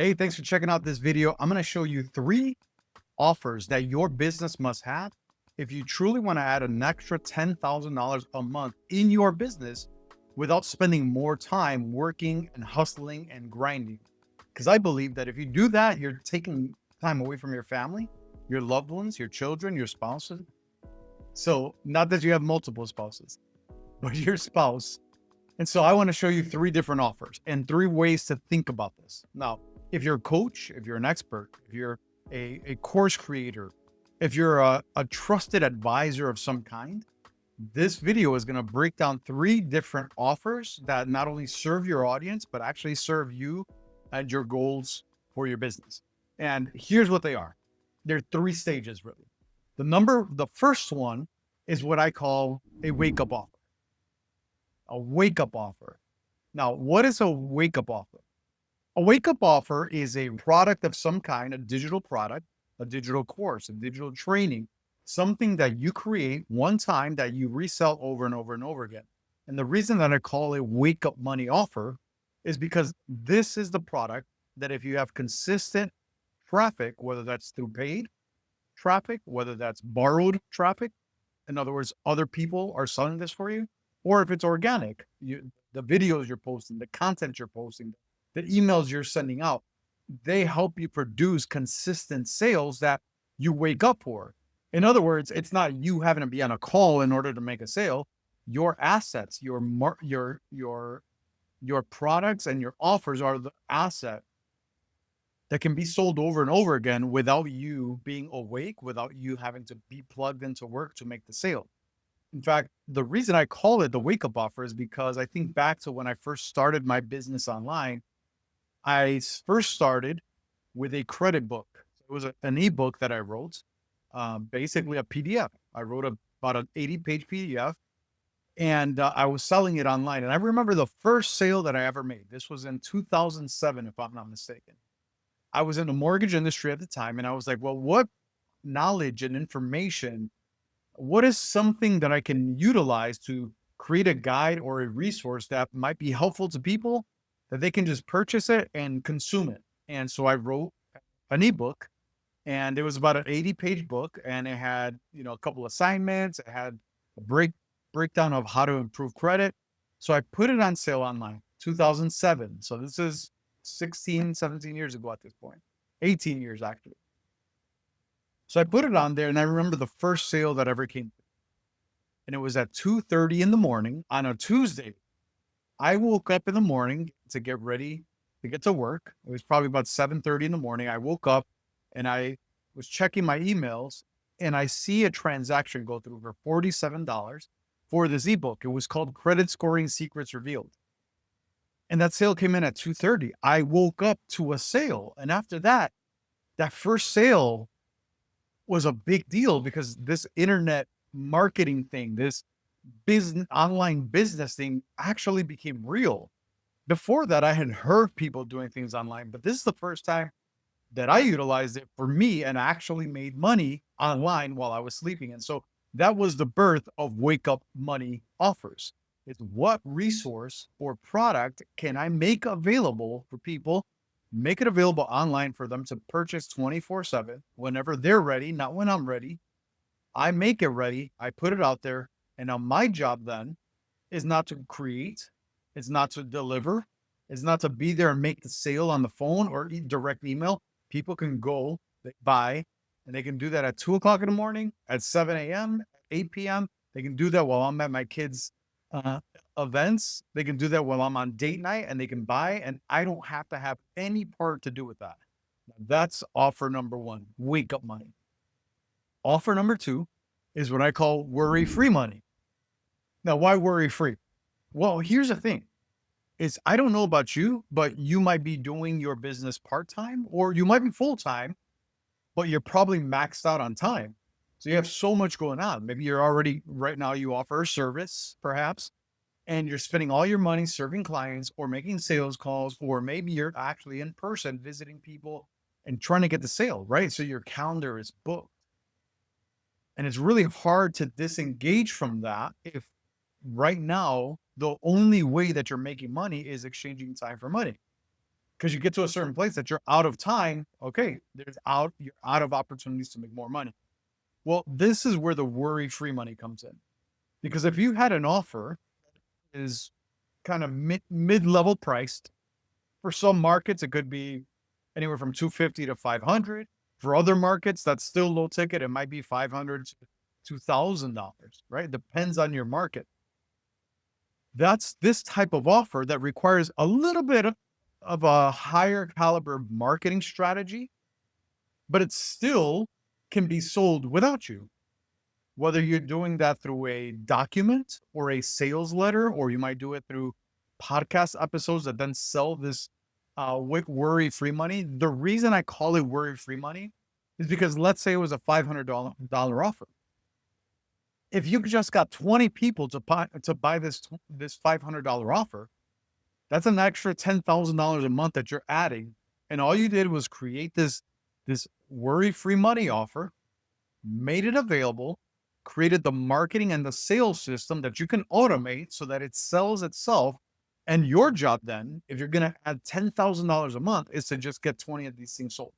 Hey, thanks for checking out this video. I'm going to show you 3 offers that your business must have if you truly want to add an extra $10,000 a month in your business without spending more time working and hustling and grinding. Because I believe that if you do that, you're taking time away from your family, your loved ones, your children, your spouses. So, not that you have multiple spouses, but your spouse. And so I want to show you 3 different offers and 3 ways to think about this. Now, if you're a coach, if you're an expert, if you're a course creator, if you're a trusted advisor of some kind, this video is going to break down 3 different offers that not only serve your audience, but actually serve you and your goals for your business. And here's what they are. There are 3 stages, really. The first one is what I call a wake up offer. A wake up offer. Now, what is a wake up offer? A wake up offer is a product of some kind, a digital product, a digital course, a digital training, something that you create one time that you resell over and over and over again. And the reason that I call it wake up money offer is because this is the product that if you have consistent traffic, whether that's through paid traffic, whether that's borrowed traffic, in other words, other people are selling this for you, or if it's organic, the videos you're posting, the content you're posting, the emails you're sending out, they help you produce consistent sales that you wake up for. In other words, it's not you having to be on a call in order to make a sale. Your assets, your products and your offers are the asset that can be sold over and over again without you being awake, without you having to be plugged into work to make the sale. In fact, the reason I call it the wake up offer is because I think back to when I first started my business online. First started with a credit book. It was an ebook that I wrote, basically a PDF. I wrote about an 80-page PDF, and I was selling it online. And I remember the first sale that I ever made. This was in 2007, if I'm not mistaken. I was in the mortgage industry at the time, and I was like, well, what knowledge and information, what is something that I can utilize to create a guide or a resource that might be helpful to people that they can just purchase it and consume it? And so I wrote an ebook, and it was about an 80-page book, and it had, a couple assignments, it had a breakdown of how to improve credit. So I put it on sale online, 2007. So this is 16, 17 years ago at this point, 18 years actually. So I put it on there, and I remember the first sale that ever came, and it was at 2:30 in the morning on a Tuesday. I woke up in the morning to get ready to get to work. It was probably about 7:30 in the morning. I woke up and I was checking my emails, and I see a transaction go through for $47 for this ebook. It was called Credit Scoring Secrets Revealed. And that sale came in at 2:30. I woke up to a sale. And after that, that first sale was a big deal because this internet marketing thing, this online business thing actually became real. Before that, I had heard people doing things online, but this is the first time that I utilized it for me and actually made money online while I was sleeping. And so that was the birth of wake up money offers. It's what resource or product can I make available for people, make it available online for them to purchase 24/7 whenever they're ready, not when I'm ready. I make it ready, I put it out there. And now my job then is not to create, it's not to deliver, it's not to be there and make the sale on the phone or direct email. People can go, they buy, and they can do that at 2 o'clock in the morning, at 7 a.m., 8 p.m. They can do that while I'm at my kids' uh, events. They can do that while I'm on date night, and they can buy, and I don't have to have any part to do with that. That's offer number one, wake up money. Offer number two is what I call worry free money. Now, why worry free? Well, here's the thing is I don't know about you, but you might be doing your business part-time or you might be full-time, but you're probably maxed out on time. So you have so much going on. Maybe you're already right now, you offer a service perhaps, and you're spending all your money serving clients or making sales calls, or maybe you're actually in person visiting people and trying to get the sale, right? So your calendar is booked. And it's really hard to disengage from that if right now the only way that you're making money is exchanging time for money. because you get to a certain place that you're out of time. Okay, you're out of opportunities to make more money. Well, this is where the worry-free money comes in. Because if you had an offer is kind of mid-level priced, for some markets it could be anywhere from 250 to 500. For other markets that's still low ticket, it might be 500 to $2,000, right? It depends on your market. That's this type of offer that requires a little bit of a higher caliber marketing strategy, but it still can be sold without you. Whether you're doing that through a document or a sales letter, or you might do it through podcast episodes that then sell this worry free money. The reason I call it worry free money is because let's say it was a $500 offer. If you just got 20 people to buy this $500 offer, that's an extra $10,000 a month that you're adding. And all you did was create this worry-free money offer, made it available, created the marketing and the sales system that you can automate so that it sells itself. And your job then, if you're going to add $10,000 a month, is to just get 20 of these things sold.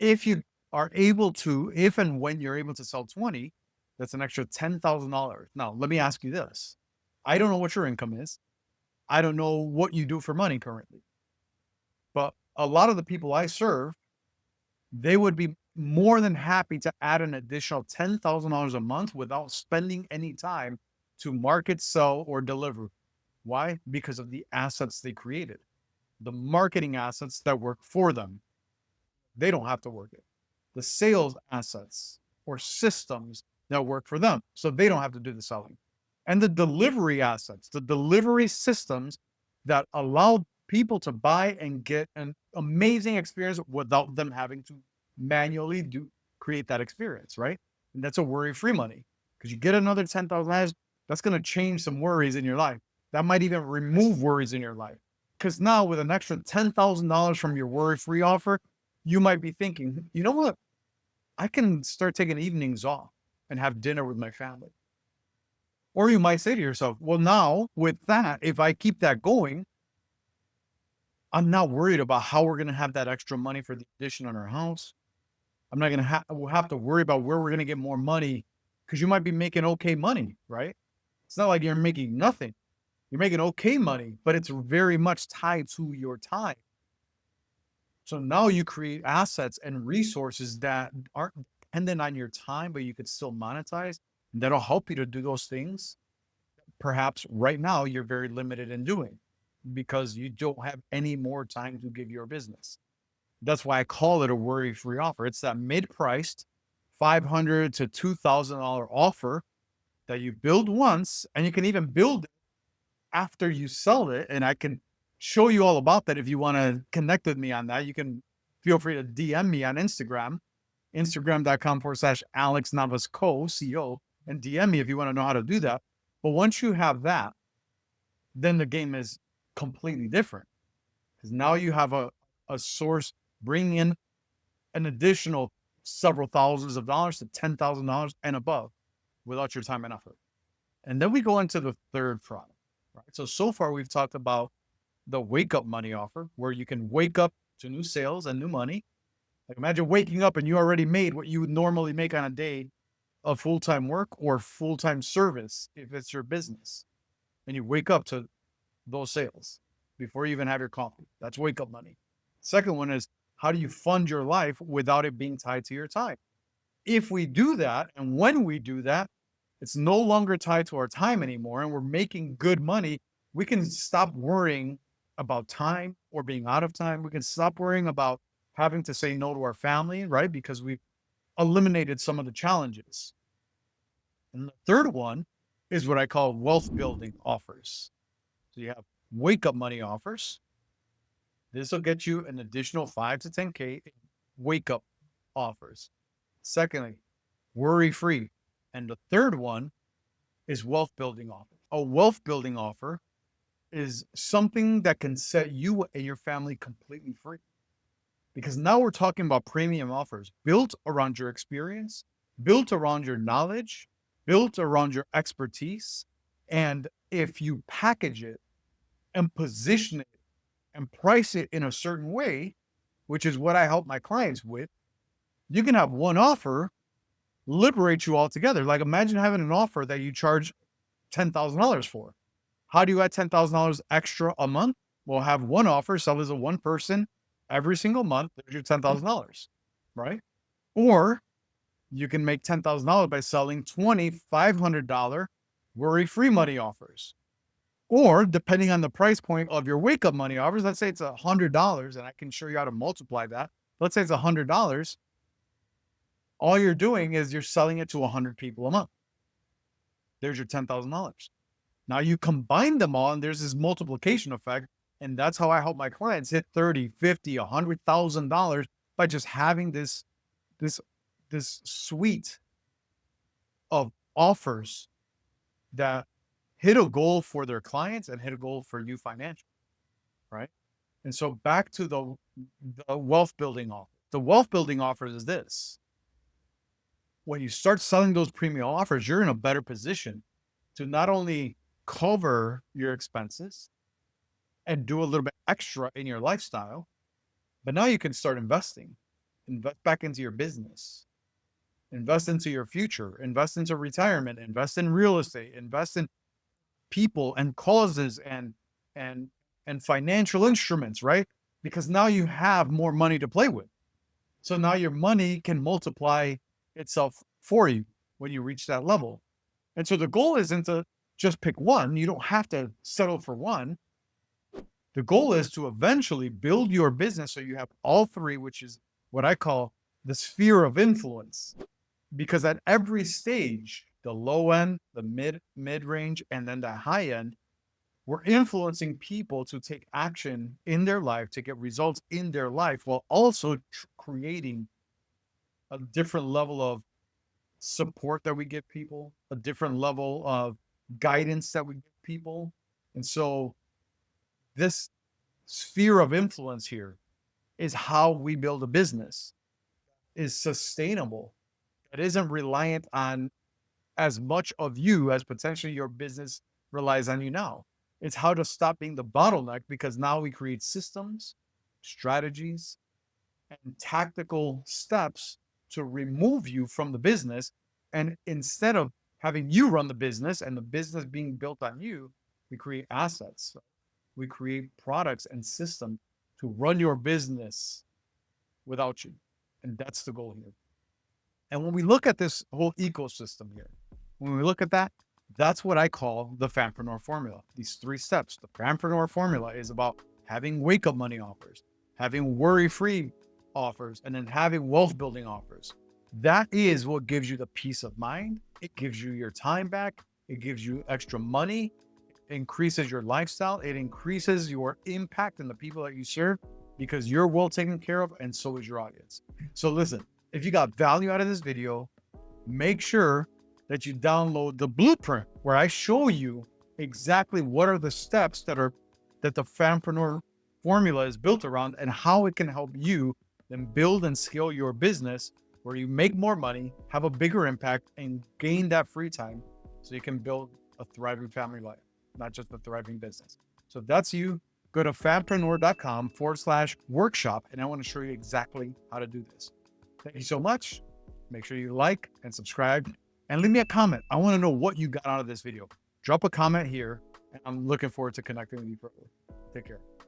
If you are able to, if and when you're able to sell 20, that's an extra $10,000. Now, let me ask you this. I don't know what your income is. I don't know what you do for money currently. But a lot of the people I serve, they would be more than happy to add an additional $10,000 a month without spending any time to market, sell, or deliver. Why? Because of the assets they created, the marketing assets that work for them. They don't have to work it. The sales assets or systems that work for them, so they don't have to do the selling. And the delivery assets, the delivery systems that allow people to buy and get an amazing experience without them having to manually create that experience, right? And that's a worry-free money, because you get another $10,000, that's going to change some worries in your life. That might even remove worries in your life, because now with an extra $10,000 from your worry-free offer, you might be thinking, you know what? I can start taking evenings off and have dinner with my family. Or you might say to yourself, well, now with that, if I keep that going, I'm not worried about how we're going to have that extra money for the addition on our house. I'm not going to we'll have to worry about where we're going to get more money, because you might be making okay money, right? It's not like you're making nothing. You're making okay money, but it's very much tied to your time. So now you create assets and resources that aren't dependent on your time, but you could still monetize. That'll help you to do those things. Perhaps right now you're very limited in doing because you don't have any more time to give your business. That's why I call it a worry-free offer. It's that mid-priced $500 to $2,000 offer that you build once, and you can even build it after you sell it. And I can show you all about that. If you want to connect with me on that, you can feel free to DM me on Instagram, instagram.com/Alex Navas CO, and DM me if you want to know how to do that. But once you have that, then the game is completely different, because now you have a source bringing in an additional several thousands of dollars to $10,000 and above without your time and effort. And then we go into the third product, right? So far we've talked about the wake up money offer, where you can wake up to new sales and new money. Like imagine waking up and you already made what you would normally make on a day of full-time work or full-time service if it's your business. And you wake up to those sales before you even have your coffee. That's wake up money. Second one is, how do you fund your life without it being tied to your time? If we do that, and when we do that, it's no longer tied to our time anymore, and we're making good money, we can stop worrying about time or being out of time. We can stop worrying about having to say no to our family, right? Because we've eliminated some of the challenges. And the third one is what I call wealth building offers. So you have wake up money offers. This will get you an additional 5 to 10K wake up offers. Secondly, worry free. And the third one is wealth building offer. A wealth building offer is something that can set you and your family completely free. Because now we're talking about premium offers built around your experience, built around your knowledge, built around your expertise. And if you package it and position it and price it in a certain way, which is what I help my clients with, you can have one offer liberate you altogether. Like imagine having an offer that you charge $10,000 for. How do you add $10,000 extra a month? Well, have one offer, sell as a one person every single month. There's your $10,000, right? Or you can make $10,000 by selling 20 $500 worry-free money offers. Or depending on the price point of your wake-up money offers, let's say it's $100, and I can show you how to multiply that. Let's say it's $100. All you're doing is you're selling it to 100 people a month. There's your $10,000. Now you combine them all, and there's this multiplication effect, and that's how I help my clients hit 30, 50, $100,000 by just having this suite of offers that hit a goal for their clients and hit a goal for you financially, right? And so back to the wealth building offer. The wealth building offer is this. When you start selling those premium offers, you're in a better position to not only cover your expenses and do a little bit extra in your lifestyle, but now you can start investing. Invest back into your business. Invest into your future. Invest into retirement. Invest in real estate. Invest in people and causes and financial instruments, right? Because now you have more money to play with. So now your money can multiply itself for you when you reach that level. And so the goal isn't to just pick one. You don't have to settle for one. The goal is to eventually build your business so you have all three, which is what I call the sphere of influence. Because at every stage, the low end, the mid range, and then the high end, we're influencing people to take action in their life, to get results in their life, while also creating a different level of support that we give people, a different level of guidance that we give people. And so this sphere of influence here is how we build a business, is sustainable, that isn't reliant on as much of you as potentially your business relies on you now. It's how to stop being the bottleneck, because now we create systems, strategies, and tactical steps to remove you from the business. And instead of having you run the business and the business being built on you, we create assets. We create products and systems to run your business without you. And that's the goal here. And when we look at this whole ecosystem here, when we look at that, that's what I call the Fampreneur Formula. These three steps. The Fampreneur Formula is about having wake-up money offers, having worry-free offers, and then having wealth-building offers. That is what gives you the peace of mind. It gives you your time back. It gives you extra money. It increases your lifestyle. It increases your impact in the people that you serve, because you're well taken care of, and so is your audience. So listen, if you got value out of this video, make sure that you download the blueprint where I show you exactly what are the steps that the Fampreneur Formula is built around, and how it can help you then build and scale your business where you make more money, have a bigger impact, and gain that free time so you can build a thriving family life, not just a thriving business. So if that's you, go to fampreneur.com/workshop, and I want to show you exactly how to do this. Thank you so much. Make sure you like and subscribe, and leave me a comment. I want to know what you got out of this video. Drop a comment here, and I'm looking forward to connecting with you further. Take care.